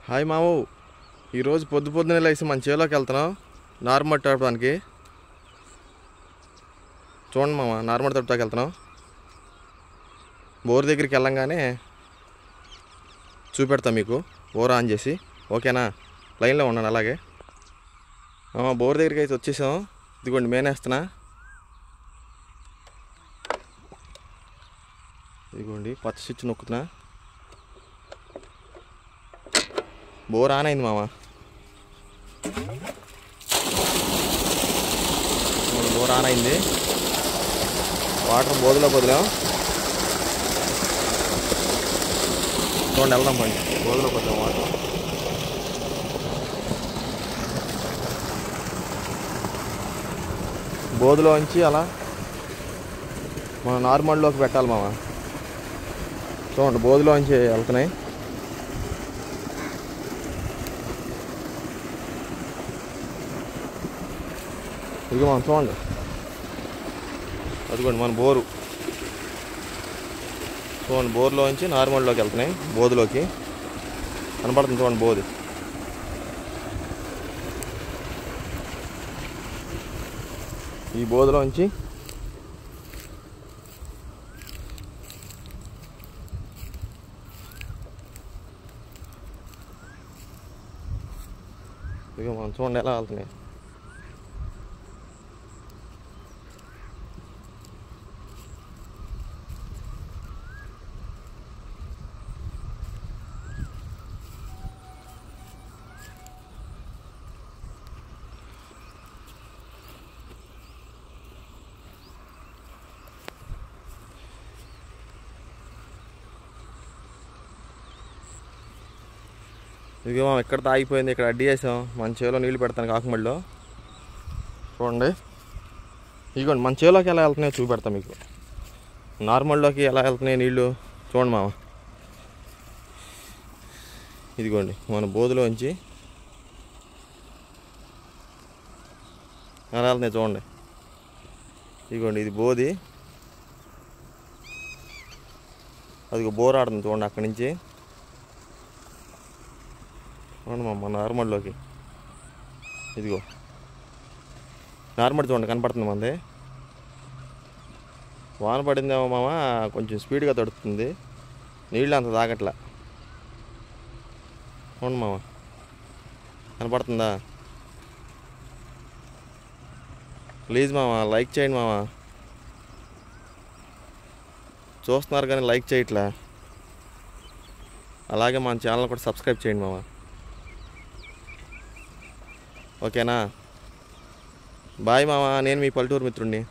Hi మాము, ఈరోజు పొద్దున్నే లేచి మన చేలోకి వెళ్తున్నాం నార్మల్ తడపడానికి. చూడండి మామ, నార్మల్ తడపడానికి వెళ్తున్నాం. బోర్ దగ్గరికి వెళ్ళంగానే చూపెడతా మీకు, బోర్ ఆన్ చేసి. ఓకేనా? లైన్లో ఉన్నాను అలాగే. బోర్ దగ్గరికి అయితే వచ్చేసాం. ఇదిగోండి మేనేస్తున్నా. ఇదిగోండి పచ్చ స్విచ్ నొక్కుతున్నా. బోర్ ఆన్ అయింది మామ. బోర్ ఆన్ అయింది. వాటర్ బోధలో వదిలాం. చూడండి, వెళ్దాం పండి. బోధలో వదిలాం వాటర్. బోధలోంచి అలా మనం నార్మల్లోకి పెట్టాలి మామ. చూడండి, బోధలోంచి వెళ్తున్నాయి. ఇదిగో మనం చూడండి, అదిగోండి మన బోరు. చూడండి, బోర్లోంచి నార్మల్లోకి వెళ్తున్నాయి. బోధలోకి కనపడుతుంది చూడండి బోధి. ఈ బోధలోంచి ఇదిగో మనం చూడండి ఎలా వెళ్తున్నాయి. ఇదిగో మనం ఇక్కడ తాగిపోయింది. ఇక్కడ అడ్డి వేసాం. మన చేలో నీళ్ళు పెడతాను కాకమడిలో. చూడండి, ఇదిగోండి మన చేలోకి ఎలా వెళ్తున్నాయో చూపెడతాం మీకు. నార్మల్లోకి ఎలా వెళ్తున్నాయి నీళ్ళు చూడండి మామ. ఇదిగోండి మన బోధలోంచి ఎలా వెళ్తున్నాయి చూడండి. ఇదిగోండి ఇది బోధి. అదిగో బోర్ ఆడుతుంది చూడండి అక్కడి నుంచి. చూడండి మామ నార్మల్లోకి. ఇదిగో నార్మల్ చూడండి కనపడుతుంది మనది. వాన పడిందేమో మామ, కొంచెం స్పీడ్గా తడుతుంది. నీళ్ళు అంత తాగట్లా. చూడండి మామ, కనపడుతుందా? ప్లీజ్ మామ లైక్ చేయండి మామ. చూస్తున్నారు కానీ లైక్ చేయట్లా. అలాగే మన ఛానల్ కూడా సబ్స్క్రైబ్ చేయండి మామ. ఓకేనా? బాయ్ మామ, నేను మీ పల్లెటూరు మిత్రుడిని.